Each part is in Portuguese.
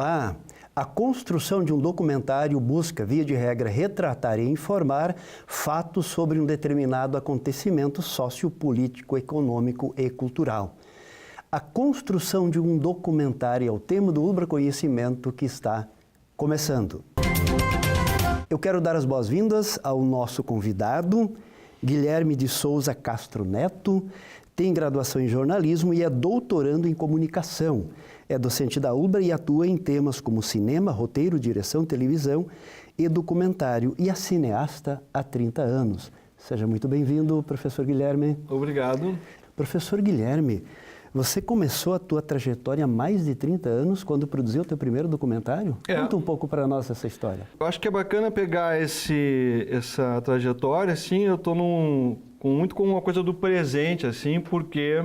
Olá! A construção de um documentário busca, via de regra, retratar e informar fatos sobre um determinado acontecimento sociopolítico, econômico e cultural. A construção de um documentário é o tema do Ubra Conhecimento que está começando. Eu quero dar as boas-vindas ao nosso convidado, Guilherme de Souza Castro Neto, tem graduação em jornalismo e é doutorando em comunicação. É docente da Ubra e atua em temas como cinema, roteiro, direção, televisão e documentário, e é cineasta há 30 anos. Seja muito bem-vindo, professor Guilherme. Obrigado. Professor Guilherme, você começou a tua trajetória há mais de 30 anos quando produziu o teu primeiro documentário? Conta um pouco para nós essa história. Eu acho que é bacana pegar essa trajetória, assim, eu estou muito com uma coisa do presente, assim, porque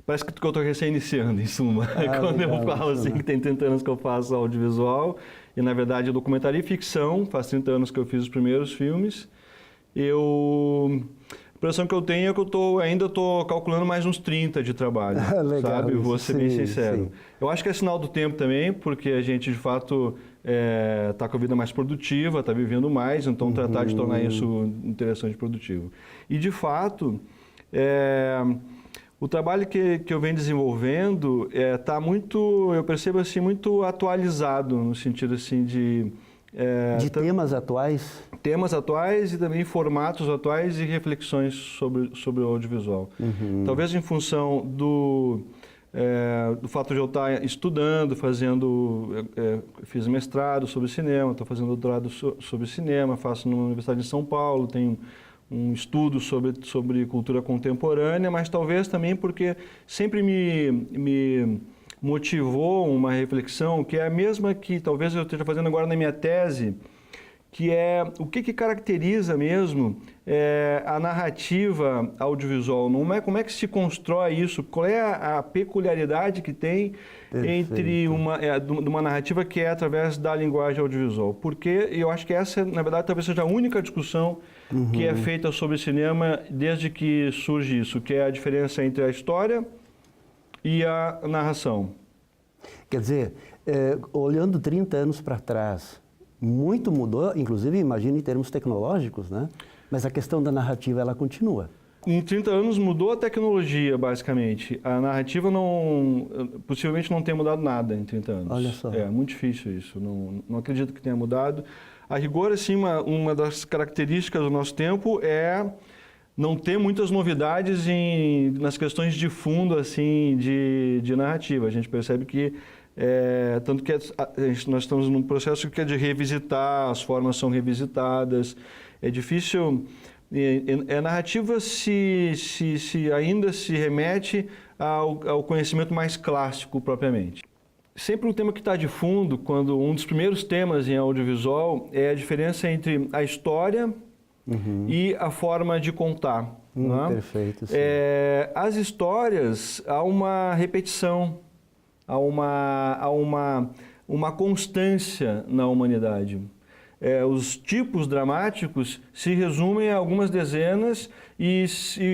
parece que eu estou recém-iniciando, em suma. Quando legal, eu falo assim, que tem 30 anos que eu faço audiovisual, e na verdade é documentário e ficção, faz 30 anos que eu fiz os primeiros filmes, a impressão que eu tenho é que eu ainda estou calculando mais uns 30 de trabalho, legal, sabe? Vou ser bem sincero. Sim. Eu acho que é sinal do tempo também, porque a gente, de fato, está com a vida mais produtiva, está vivendo mais, então tratar de tornar isso interessante e produtivo. E, de fato, o trabalho que eu venho desenvolvendo está muito, eu percebo assim, muito atualizado, no sentido assim de temas atuais? Temas atuais e também formatos atuais e reflexões sobre o audiovisual. Talvez em função do fato de eu estar estudando, fiz mestrado sobre cinema, estou fazendo doutorado sobre cinema, faço na Universidade de São Paulo, tenho um estudo sobre cultura contemporânea, mas talvez também porque sempre me motivou uma reflexão que é a mesma que talvez eu esteja fazendo agora na minha tese, que é o que caracteriza mesmo a narrativa audiovisual, como é que se constrói isso, qual é a peculiaridade que tem entre uma narrativa que é através da linguagem audiovisual. Porque eu acho que essa, na verdade, talvez seja a única discussão que é feita sobre cinema desde que surge isso, que é a diferença entre a história e a narração. Quer dizer, olhando 30 anos para trás, muito mudou, inclusive, imagino, em termos tecnológicos, né? Mas a questão da narrativa, ela continua. Em 30 anos mudou a tecnologia, basicamente. A narrativa possivelmente não tem mudado nada em 30 anos. Olha só. É muito difícil isso, não acredito que tenha mudado. A rigor, assim, uma das características do nosso tempo é não ter muitas novidades nas questões de fundo, assim, de narrativa. A gente percebe que, tanto que nós estamos num processo que é de revisitar, as formas são revisitadas, é difícil. A narrativa ainda se remete ao conhecimento mais clássico, propriamente. Sempre um tema que está de fundo, quando um dos primeiros temas em audiovisual é a diferença entre a história e a forma de contar. Né? Perfeito. Sim. As histórias, há uma repetição, há uma constância na humanidade. Os tipos dramáticos se resumem a algumas dezenas e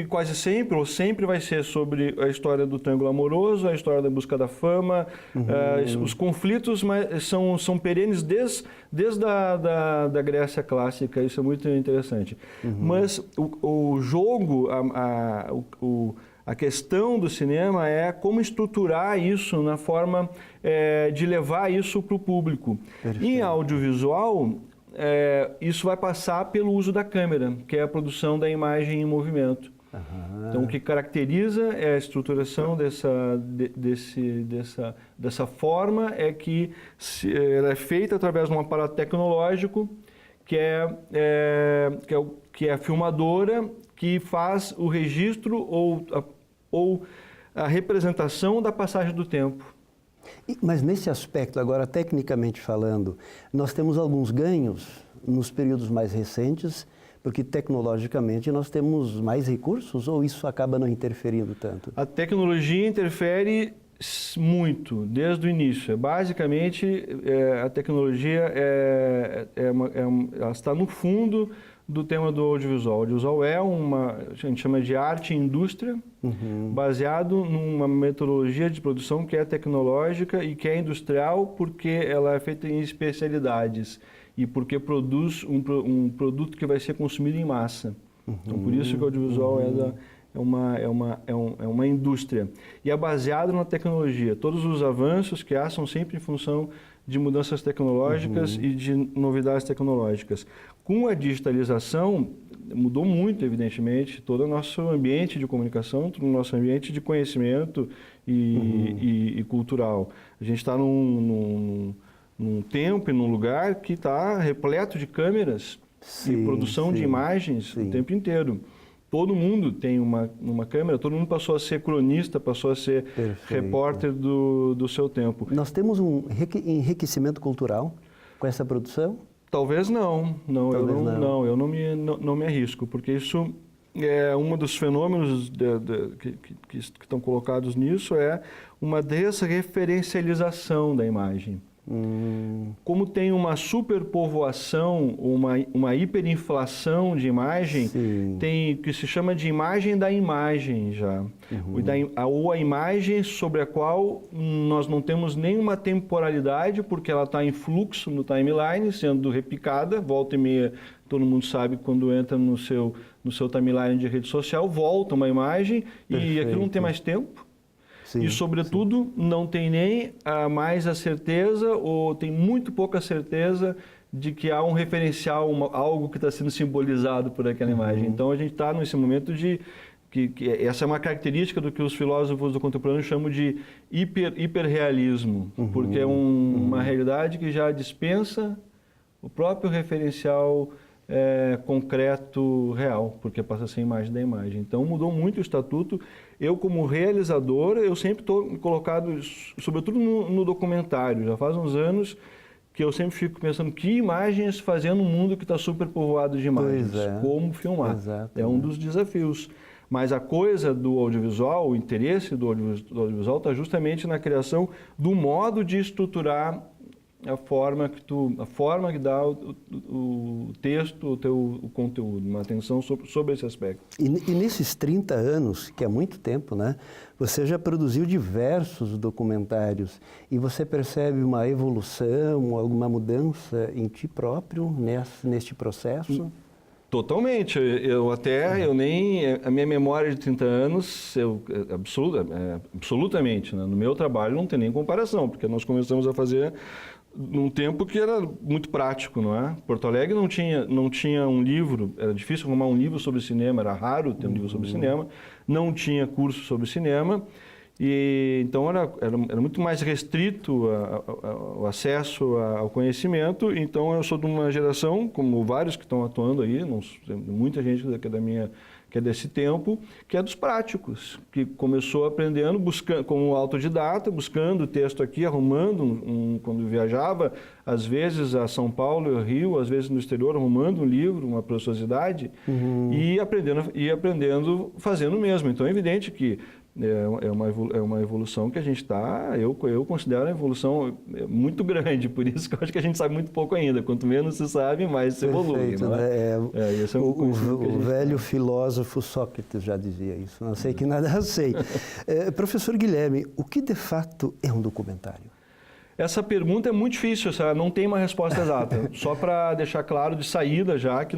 quase sempre, ou sempre vai ser sobre a história do triângulo amoroso, a história da busca da fama, os conflitos são perenes desde da Grécia clássica, isso é muito interessante. Mas o jogo, a questão do cinema é como estruturar isso na forma de levar isso para o público. Perfeito. Em audiovisual, isso vai passar pelo uso da câmera, que é a produção da imagem em movimento. Então, o que caracteriza é a estruturação dessa forma é que ela é feita através de um aparato tecnológico que é a filmadora, que faz o registro ou a representação da passagem do tempo. Mas nesse aspecto, agora tecnicamente falando, nós temos alguns ganhos nos períodos mais recentes, porque tecnologicamente nós temos mais recursos, ou isso acaba não interferindo tanto? A tecnologia interfere muito, desde o início. Basicamente, a tecnologia ela está no fundo do tema do audiovisual. O audiovisual é a gente chama de arte e indústria, baseado numa metodologia de produção que é tecnológica e que é industrial porque ela é feita em especialidades e porque produz um produto que vai ser consumido em massa. Então, por isso que o audiovisual é uma indústria. E é baseado na tecnologia. Todos os avanços que há são sempre em função de mudanças tecnológicas e de novidades tecnológicas. Com a digitalização, mudou muito, evidentemente, todo o nosso ambiente de comunicação, todo o nosso ambiente de conhecimento e cultural. A gente está num tempo e num lugar que está repleto de câmeras e produção de imagens o tempo inteiro. Todo mundo tem uma câmera, todo mundo passou a ser cronista, passou a ser repórter do seu tempo. Nós temos um enriquecimento cultural com essa produção? Talvez não. Eu não me arrisco, porque isso é um dos fenômenos que estão colocados nisso, é uma desreferencialização da imagem. Como tem uma superpovoação, uma hiperinflação de imagem, tem o que se chama de imagem da imagem já. Ou a imagem sobre a qual nós não temos nenhuma temporalidade, porque ela está em fluxo no timeline, sendo repicada, volta e meia, todo mundo sabe quando entra no seu timeline de rede social, volta uma imagem e aquilo não tem mais tempo. E, sobretudo, não tem nem mais a certeza, ou tem muito pouca certeza de que há um referencial, algo que está sendo simbolizado por aquela imagem. Então, a gente está nesse momento de... que essa é uma característica do que os filósofos do contemporâneo chamam de hiperrealismo, porque é uma realidade que já dispensa o próprio referencial concreto real, porque passa a ser a imagem da imagem. Então, mudou muito o estatuto. Eu, como realizador, eu sempre estou colocado, sobretudo no documentário. Já faz uns anos que eu sempre fico pensando que imagens fazer num mundo que está superpovoado de imagens. Como filmar. É um dos desafios. Mas a coisa do audiovisual, o interesse do audiovisual está justamente na criação do modo de estruturar a forma que dá o texto, o conteúdo, uma atenção sobre esse aspecto. E nesses 30 anos, que é muito tempo, né? Você já produziu diversos documentários e você percebe uma evolução, alguma mudança em ti próprio neste processo? Totalmente. A minha memória de 30 anos, absolutamente, né? No meu trabalho não tem nem comparação, porque nós começamos a fazer num tempo que era muito prático, não é? Porto Alegre não tinha um livro, era difícil arrumar um livro sobre cinema, era raro ter um livro sobre cinema, não tinha curso sobre cinema, e então era muito mais restrito o acesso ao conhecimento. Então eu sou de uma geração, como vários que estão atuando aí, muita gente que é desse tempo, que é dos práticos, que começou aprendendo, buscando, como autodidata, buscando texto aqui, arrumando, quando viajava, às vezes a São Paulo, Rio, às vezes no exterior, arrumando um livro, uma preciosidade, e aprendendo fazendo mesmo. Então é evidente que é uma evolução que a gente está, eu considero uma evolução muito grande, por isso que eu acho que a gente sabe muito pouco ainda. Quanto menos se sabe, mais se evolui. Não é? O velho filósofo Sócrates já dizia isso, não sei que nada sei. Professor Guilherme, o que de fato é um documentário? Essa pergunta é muito difícil, não tem uma resposta exata. Só para deixar claro de saída já que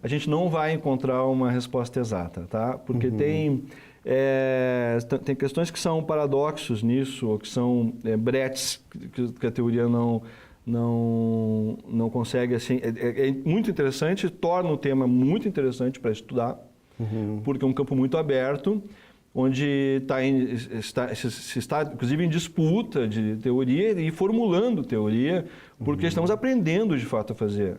a gente não vai encontrar uma resposta exata, tá? Porque tem questões que são paradoxos nisso, ou que são bretes que a teoria não consegue, assim. É muito interessante, torna o tema muito interessante para estudar, porque é um campo muito aberto, onde se está, inclusive, em disputa de teoria e formulando teoria, porque estamos aprendendo, de fato, a fazer.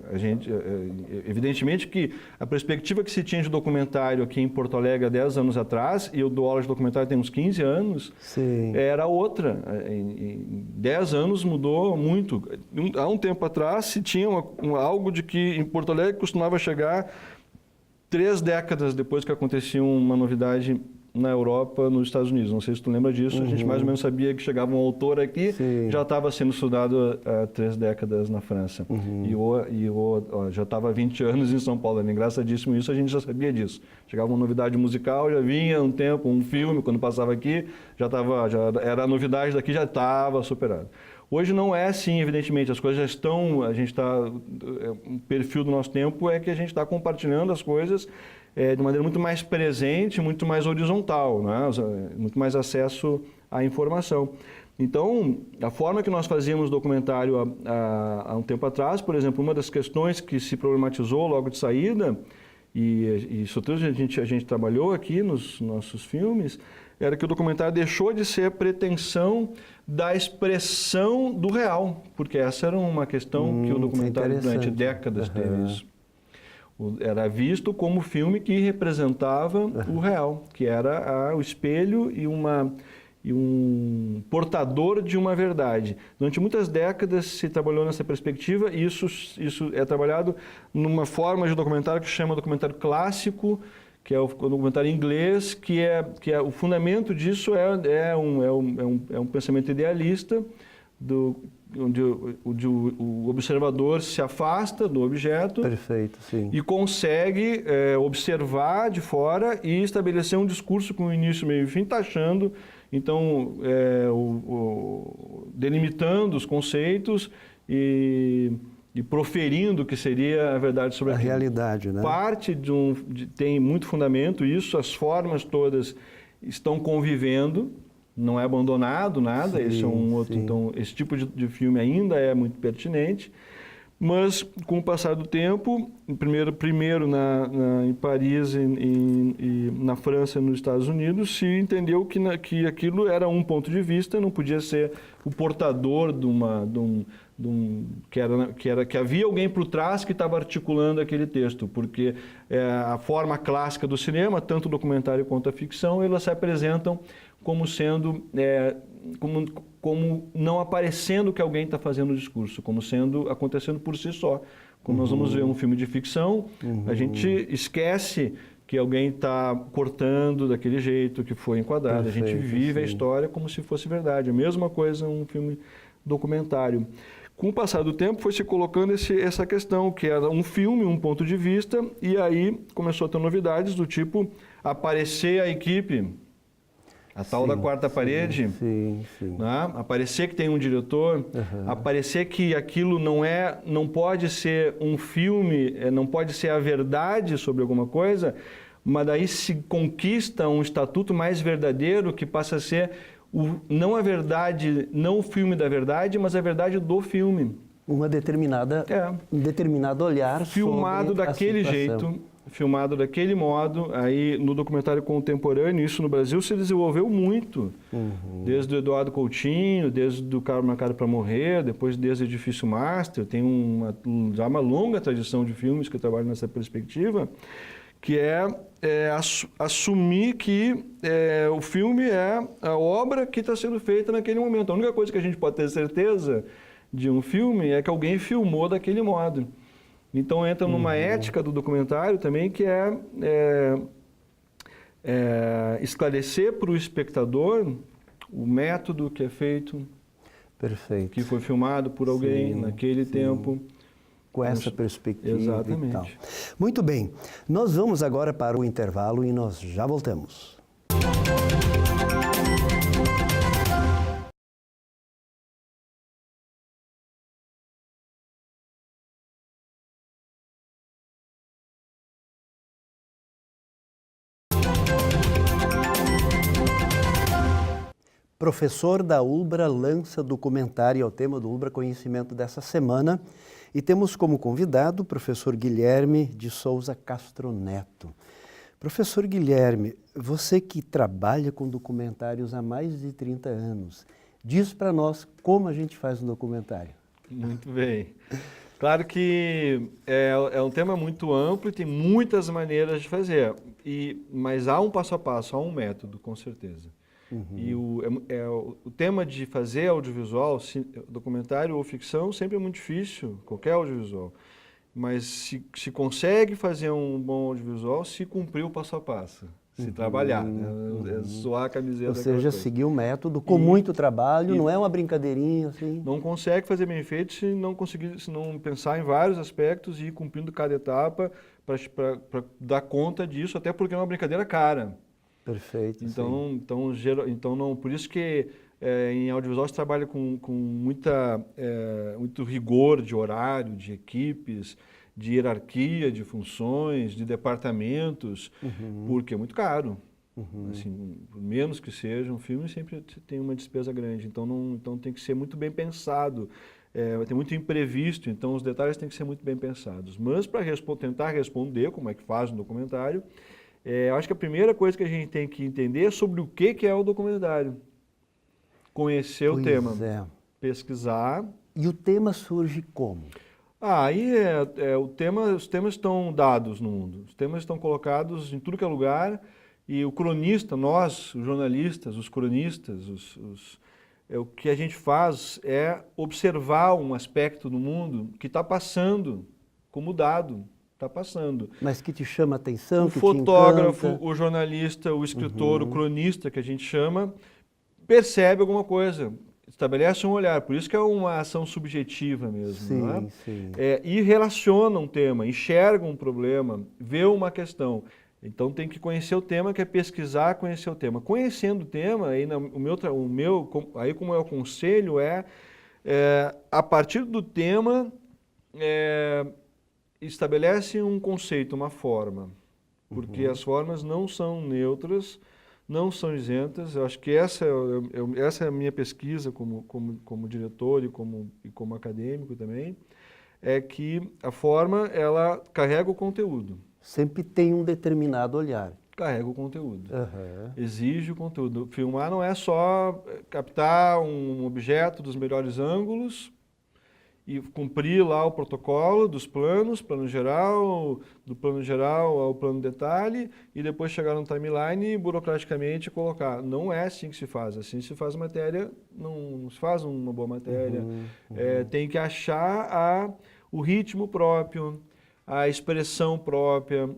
Evidentemente que a perspectiva que se tinha de documentário aqui em Porto Alegre há 10 anos atrás, e eu dou aula de documentário tem uns 15 anos, era outra. Em 10 anos mudou muito. Há um tempo atrás se tinha algo de que em Porto Alegre costumava chegar 3 décadas depois que acontecia uma novidade na Europa, nos Estados Unidos. Não sei se tu lembra disso, a gente mais ou menos sabia que chegava um autor aqui, já estava sendo estudado há 3 décadas na França. Já estava há 20 anos em São Paulo. É engraçadíssimo isso, a gente já sabia disso. Chegava uma novidade musical, já vinha um tempo, um filme, quando passava aqui, já era a novidade daqui, já estava superado. Hoje não é assim, evidentemente, as coisas já estão, o perfil do nosso tempo é que a gente está compartilhando as coisas de maneira muito mais presente, muito mais horizontal, né? Muito mais acesso à informação. Então, a forma que nós fazíamos documentário há um tempo atrás, por exemplo, uma das questões que se problematizou logo de saída, e isso tudo a gente trabalhou aqui nos nossos filmes, era que o documentário deixou de ser a pretensão da expressão do real, porque essa era uma questão que o documentário durante décadas teve isso. Era visto como filme que representava o real, que era o espelho e um portador de uma verdade. Durante muitas décadas se trabalhou nessa perspectiva e isso é trabalhado numa forma de documentário que se chama documentário clássico, que é o documentário em inglês, que é o fundamento disso é um pensamento idealista, onde o observador se afasta do objeto. Perfeito, sim. E consegue observar de fora e estabelecer um discurso com início, meio e fim, taxando, então, delimitando os conceitos e proferindo o que seria a verdade sobre a aquilo. realidade, né? Parte tem muito fundamento isso, as formas todas estão convivendo, não é abandonado nada, esse é um outro, então esse tipo de filme ainda é muito pertinente, mas com o passar do tempo, primeiro em Paris e na França e nos Estados Unidos, se entendeu que aquilo era um ponto de vista, não podia ser o portador que havia alguém por trás que estava articulando aquele texto, porque a forma clássica do cinema, tanto o documentário quanto a ficção, elas se apresentam como sendo, como não aparecendo que alguém está fazendo o discurso, como sendo acontecendo por si só. Quando nós vamos ver um filme de ficção, a gente esquece que alguém está cortando daquele jeito que foi enquadrado. Perfeito, a gente vive a história como se fosse verdade. A mesma coisa um filme documentário. Com o passar do tempo, foi se colocando essa questão, que era um filme, um ponto de vista, e aí começou a ter novidades do tipo aparecer a equipe, a tal da quarta parede, né? Aparecer que tem um diretor, aparecer que aquilo não pode ser um filme, não pode ser a verdade sobre alguma coisa, mas daí se conquista um estatuto mais verdadeiro que passa a ser não a verdade, não o filme da verdade, mas a verdade do filme. Um determinado olhar filmado sobre daquele jeito, filmado daquele modo. Aí no documentário contemporâneo, isso no Brasil se desenvolveu muito. Desde o Eduardo Coutinho, desde o Carro Marcado para Morrer, depois desde o Edifício Master, tem já uma longa tradição de filmes que trabalham nessa perspectiva, que é assumir que o filme é a obra que está sendo feita naquele momento. A única coisa que a gente pode ter certeza de um filme é que alguém filmou daquele modo. Então entra numa ética do documentário também, que esclarecer para o espectador o método que é feito, que foi filmado por alguém naquele tempo. Com essa perspectiva. Exatamente. E tal. Muito bem, nós vamos agora para o intervalo e nós já voltamos. Professor da ULBRA lança documentário ao tema do ULBRA Conhecimento dessa semana e temos como convidado o professor Guilherme de Souza Castro Neto. Professor Guilherme, você que trabalha com documentários há mais de 30 anos, diz para nós como a gente faz um documentário. Muito bem. Claro que é um tema muito amplo e tem muitas maneiras de fazer, mas há um passo a passo, há um método, com certeza. E o tema de fazer audiovisual, documentário ou ficção, sempre é muito difícil, qualquer audiovisual. Mas se consegue fazer um bom audiovisual, se cumprir o passo a passo. se trabalhar, né? É suar a camiseta. Ou seja, coisa. seguir o método com muito trabalho, não é uma brincadeirinha assim. Não consegue fazer bem feito se não pensar em vários aspectos e ir cumprindo cada etapa para dar conta disso, até porque é uma brincadeira cara. Perfeito. Então não, por isso que em audiovisual se trabalha com muito rigor de horário, de equipes, de hierarquia, de funções, de departamentos, porque é muito caro. Assim, por menos que seja, um filme sempre tem uma despesa grande, então tem que ser muito bem pensado, tem muito imprevisto, então os detalhes têm que ser muito bem pensados. Mas para tentar responder como é que faz um documentário, eu acho que a primeira coisa que a gente tem que entender é sobre o que é o documentário. Conhecer o tema, pesquisar. E o tema surge como? Aí os temas estão dados no mundo, os temas estão colocados em tudo que é lugar e o cronista, nós, os jornalistas, os cronistas, o que a gente faz é observar um aspecto do mundo que está passando como dado, está passando. Mas que te chama a atenção, O que fotógrafo, te encanta. o jornalista, o escritor, o cronista que a gente chama, percebe alguma coisa, estabelece um olhar, por isso que é uma ação subjetiva mesmo, Sim, não é? sim. E relaciona um tema, enxerga um problema, vê uma questão. Então tem que conhecer o tema, que é pesquisar, conhecer o tema. Conhecendo o tema, aí aí como é o conselho a partir do tema estabelece um conceito, uma forma, porque as formas não são neutras, não são isentas. Eu acho que essa é a minha pesquisa como diretor e como acadêmico também, é que a forma, ela carrega o conteúdo. Sempre tem um determinado olhar. Carrega o conteúdo. Exige o conteúdo. Filmar não é só captar um objeto dos melhores ângulos e cumprir lá o protocolo dos planos, plano geral, do plano geral ao plano detalhe, e depois chegar no timeline e burocraticamente colocar. Não é assim que se faz. Assim se faz matéria, não se faz uma boa matéria. Tem que achar o ritmo próprio, a expressão própria,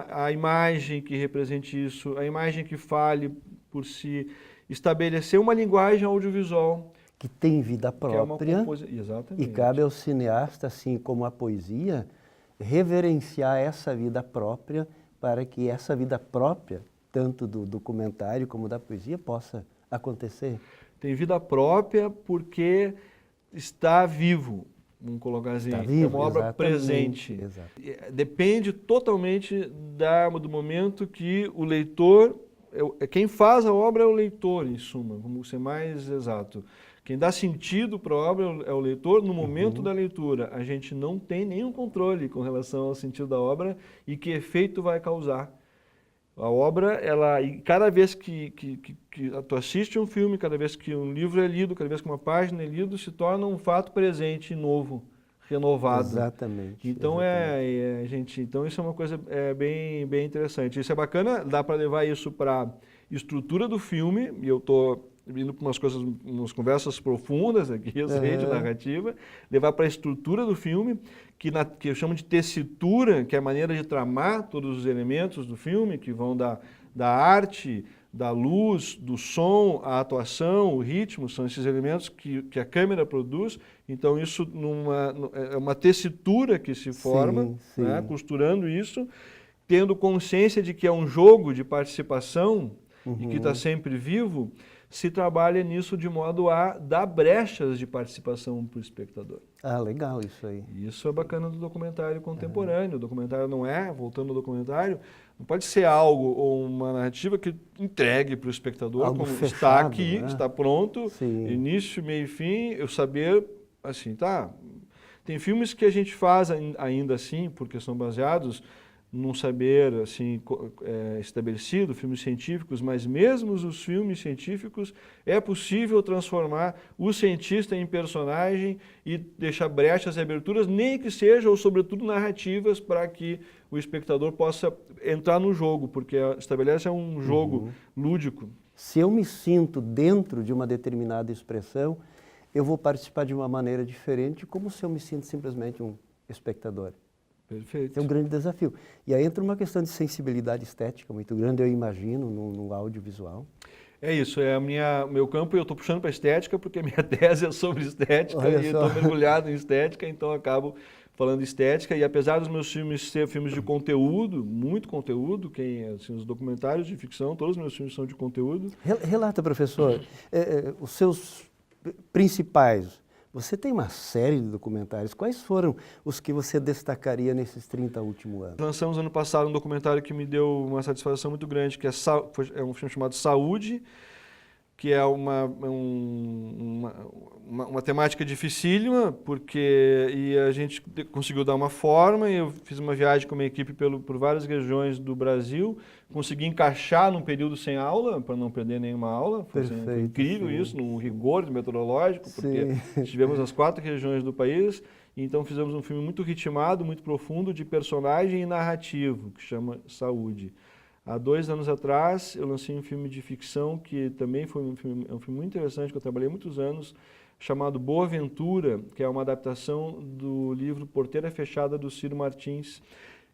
a imagem que represente isso, a imagem que fale por si, estabelecer uma linguagem audiovisual. Que tem vida própria, Exatamente. e cabe ao cineasta, assim como a poesia, reverenciar essa vida própria para que essa vida própria, tanto do documentário como da poesia, possa acontecer. Tem vida própria porque está vivo. Vamos colocar assim, Está vivo, é uma obra exatamente, presente. exato. Depende totalmente do momento que o leitor, quem faz a obra é o leitor, em suma, vamos ser mais exato. Quem dá sentido para a obra é o leitor no momento da leitura. A gente não tem nenhum controle com relação ao sentido da obra e que efeito vai causar. A obra, e cada vez que tu assiste um filme, cada vez que um livro é lido, cada vez que uma página é lido, se torna um fato presente, novo, renovado. Exatamente. Então, então isso é uma coisa bem interessante. Isso é bacana, dá para levar isso para a estrutura do filme, e eu estou indo para umas conversas profundas aqui, eu sei, de narrativa, levar para a estrutura do filme, que eu chamo de tessitura, que é a maneira de tramar todos os elementos do filme, que vão da arte, da luz, do som, a atuação, o ritmo, são esses elementos que a câmera produz. Então isso é uma tessitura que se forma, sim. Né, costurando isso, tendo consciência de que é um jogo de participação e que está sempre vivo, se trabalha nisso de modo a dar brechas de participação para o espectador. Ah, legal isso aí. Isso é bacana do documentário contemporâneo. O documentário voltando ao documentário, não pode ser algo ou uma narrativa que entregue para o espectador algo como fechado, está aqui, né? está pronto, Sim. início, meio e fim, eu saber, assim, tá. Tem filmes que a gente faz ainda assim, porque são baseados num saber assim estabelecido, filmes científicos, mas mesmo os filmes científicos é possível transformar o cientista em personagem e deixar brechas e aberturas, nem que sejam, ou sobretudo, narrativas, para que o espectador possa entrar no jogo, porque estabelece um jogo lúdico. Se eu me sinto dentro de uma determinada expressão, eu vou participar de uma maneira diferente, como se eu me sinto simplesmente um espectador. Perfeito. Esse é um grande desafio. E aí entra uma questão de sensibilidade estética muito grande, eu imagino, no audiovisual. É isso, meu campo, eu estou puxando para estética porque a minha tese é sobre estética Olha e eu só. estou mergulhado em estética, então eu acabo falando estética. E apesar dos meus filmes serem filmes de conteúdo, muito conteúdo, assim, os documentários de ficção, todos os meus filmes são de conteúdo. Relata, professor, os seus principais. Você tem uma série de documentários. Quais foram os que você destacaria nesses 30 últimos anos? Lançamos ano passado um documentário que me deu uma satisfação muito grande, que é um filme chamado Saúde, que é uma temática dificílima, e a gente conseguiu dar uma forma, e eu fiz uma viagem com a minha equipe por várias regiões do Brasil, consegui encaixar num período sem aula, para não perder nenhuma aula. Foi incrível isso, num rigor meteorológico, porque estivemos nas 4 regiões do país, então fizemos um filme muito ritmado, muito profundo, de personagem e narrativo, que chama Saúde. Há 2 anos atrás, eu lancei um filme de ficção que também foi um filme muito interessante, que eu trabalhei muitos anos, chamado Boa Ventura, que é uma adaptação do livro Porteira Fechada, do Ciro Martins.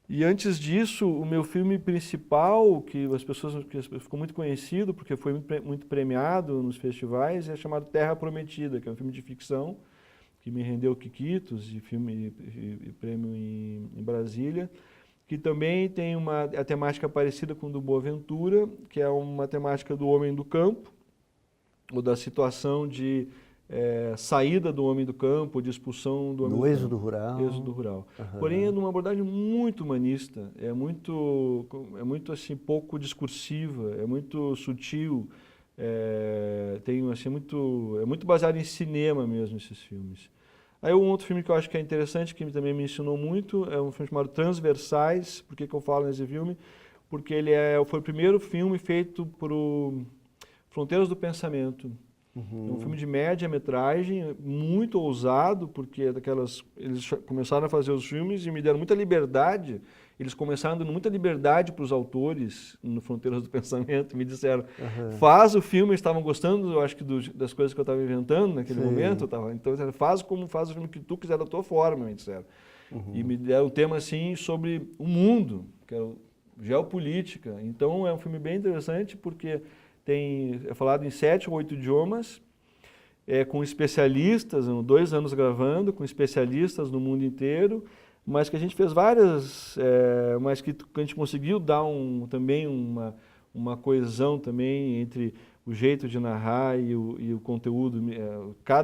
E antes disso, o meu filme principal, que ficou muito conhecido, porque foi muito premiado nos festivais, é chamado Terra Prometida, que é um filme de ficção, que me rendeu Quiquitos e prêmio em Brasília, que também tem a temática parecida com o do Boa Ventura, que é uma temática do homem do campo, ou da situação de saída do homem do campo, de expulsão do homem do campo. Êxodo rural. Êxodo rural. Uhum. Porém, é de uma abordagem muito humanista, é muito assim, pouco discursiva, é muito sutil, é muito baseado em cinema mesmo, esses filmes. Aí um outro filme que eu acho que é interessante, que também me ensinou muito, é um filme chamado Transversais. Por que eu falo nesse filme? Porque ele foi o primeiro filme feito por Fronteiras do Pensamento. É um filme de média-metragem, muito ousado, porque eles começaram a fazer os filmes e me deram muita liberdade. Eles começaram dando muita liberdade para os autores no Fronteiras do Pensamento, me disseram, faz o filme, eles estavam gostando, eu acho que das coisas que eu estava inventando naquele momento, então faz o filme que tu quiser da tua forma, me disseram. E me deram um tema assim sobre o mundo, que é geopolítica. Então é um filme bem interessante porque é falado em 7 ou 8 idiomas, com especialistas, 2 anos gravando, com especialistas no mundo inteiro, mas que a gente fez várias, mas que a gente conseguiu dar também uma coesão também entre o jeito de narrar e o conteúdo.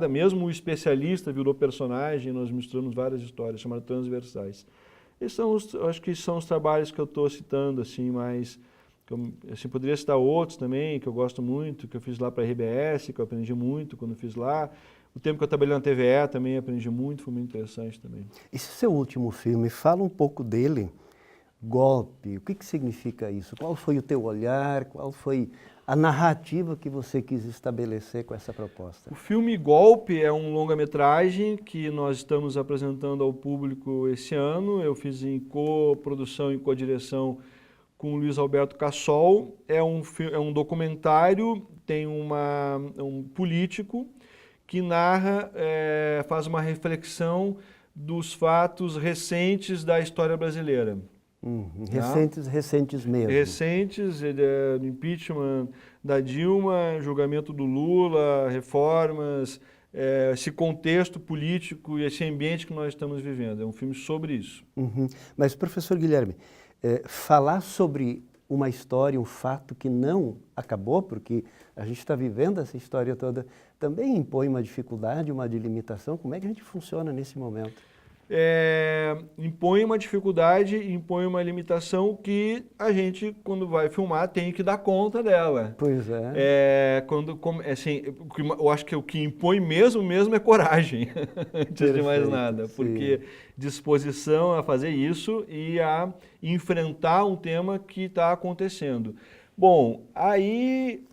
Mesmo o especialista virou personagem, nós misturamos várias histórias, chamadas Transversais. Esses acho que são os trabalhos que eu estou citando, assim, mas assim, poderia citar outros também, que eu gosto muito, que eu fiz lá para a RBS, que eu aprendi muito quando fiz lá. O tempo que eu trabalhei na TVE também aprendi muito, foi muito interessante também. Esse seu último filme, fala um pouco dele, Golpe. O que significa isso? Qual foi o teu olhar? Qual foi a narrativa que você quis estabelecer com essa proposta? O filme Golpe é um longa-metragem que nós estamos apresentando ao público esse ano. Eu fiz em co-produção e co-direção com o Luiz Alberto Cassol. É um documentário, tem um político que narra, faz uma reflexão dos fatos recentes da história brasileira. Recentes mesmo. Recentes, impeachment da Dilma, julgamento do Lula, reformas, esse contexto político e esse ambiente que nós estamos vivendo. É um filme sobre isso. Mas, professor Guilherme, falar sobre uma história, um fato que não acabou, porque a gente está vivendo essa história toda, também impõe uma dificuldade, uma delimitação. Como é que a gente funciona nesse momento? Impõe uma dificuldade, impõe uma limitação que a gente, quando vai filmar, tem que dar conta dela. Pois é. Assim, eu acho que o que impõe mesmo é coragem, antes de mais nada. Porque disposição a fazer isso e a enfrentar um tema que está acontecendo. Bom, aí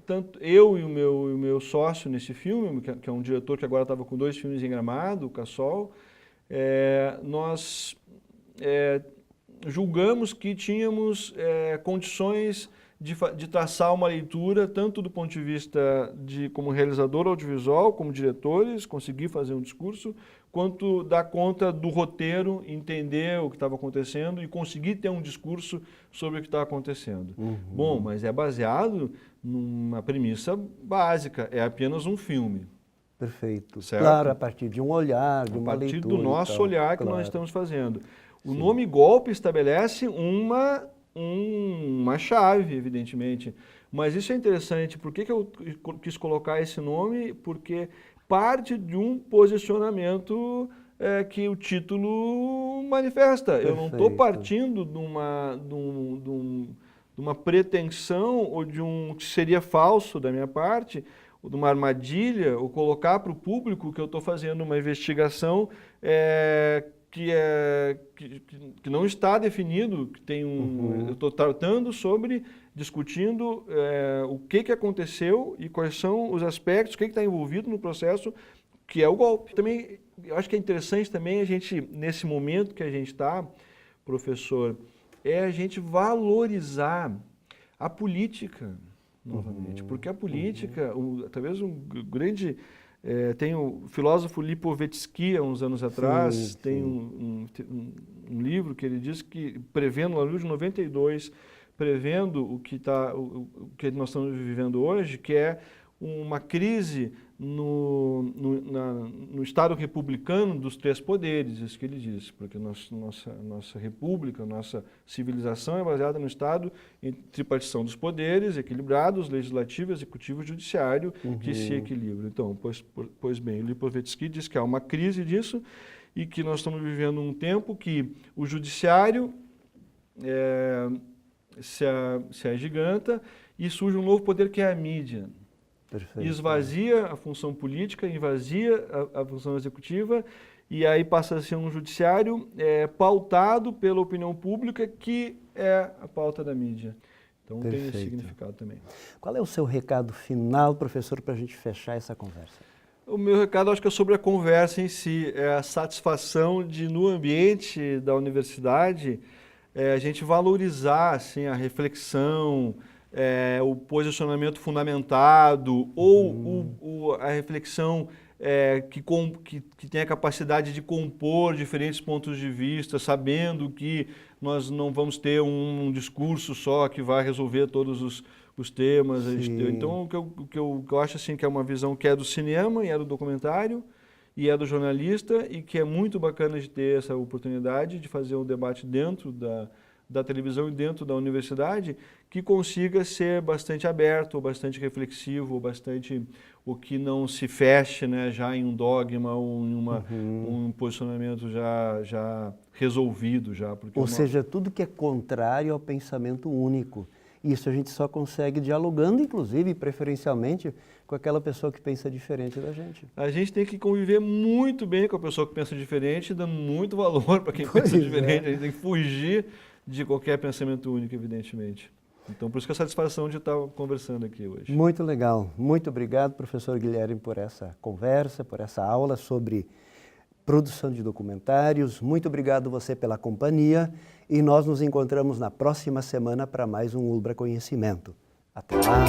tanto eu e o meu sócio nesse filme, que é um diretor que agora estava com 2 filmes em Gramado, o Cassol, nós julgamos que tínhamos condições de traçar uma leitura, tanto do ponto de vista como realizador audiovisual, como diretores, conseguir fazer um discurso, quanto dar conta do roteiro, entender o que estava acontecendo e conseguir ter um discurso sobre o que está acontecendo. Bom, mas é baseado numa premissa básica, é apenas um filme. Perfeito. Certo? Claro, a partir de um olhar, de uma leitura. A partir do nosso olhar que claro. nós estamos fazendo. O nome golpe estabelece uma chave, evidentemente. Mas isso é interessante. Por que eu quis colocar esse nome? Porque parte de um posicionamento que o título manifesta. Perfeito. Eu não estou partindo de uma pretensão ou de um que seria falso da minha parte, ou de uma armadilha, ou colocar para o público que eu estou fazendo uma investigação que não está definido, que tem eu estou tratando sobre, discutindo o que aconteceu e quais são os aspectos, o que está envolvido no processo, que é o golpe. Também, eu acho que é interessante também a gente, nesse momento que a gente está, professor, a gente valorizar a política, novamente, porque a política, talvez um grande... tem o filósofo Lipovetsky, há uns anos atrás, tem um livro que ele diz que, prevendo, no livro de 92, prevendo o que nós estamos vivendo hoje, que é uma crise no Estado republicano dos três poderes, isso que ele diz, porque nossa república, nossa civilização é baseada no Estado em tripartição dos poderes equilibrados, legislativo, executivo e judiciário, que se equilibram. Então, pois bem, o Lipovetsky diz que há uma crise disso e que nós estamos vivendo um tempo que o judiciário se agiganta e surge um novo poder que é a mídia. Perfeito. Esvazia a função política, esvazia a função executiva e aí passa a ser um judiciário pautado pela opinião pública, que é a pauta da mídia. Então tem esse significado também. Qual é o seu recado final, professor, para a gente fechar essa conversa? O meu recado, acho que é sobre a conversa em si, é a satisfação de, no ambiente da universidade, a gente valorizar assim, a reflexão, o posicionamento fundamentado ou a reflexão que tem a capacidade de compor diferentes pontos de vista, sabendo que nós não vamos ter um discurso só que vai resolver todos os temas. Então, o que eu acho assim, que é uma visão que é do cinema e é do documentário e é do jornalista, e que é muito bacana de ter essa oportunidade de fazer um debate dentro da televisão e dentro da universidade, que consiga ser bastante aberto, ou bastante reflexivo, ou bastante o que não se feche, né, já em um dogma ou em um posicionamento já resolvido. Ou seja, tudo que é contrário ao pensamento único. Isso a gente só consegue dialogando, inclusive, preferencialmente, com aquela pessoa que pensa diferente da gente. A gente tem que conviver muito bem com a pessoa que pensa diferente, dando muito valor para quem pensa diferente. A gente tem que fugir de qualquer pensamento único, evidentemente. Então, por isso que a satisfação de estar conversando aqui hoje. Muito legal. Muito obrigado, professor Guilherme, por essa conversa, por essa aula sobre produção de documentários. Muito obrigado você pela companhia e nós nos encontramos na próxima semana para mais um Ulbra Conhecimento. Até lá!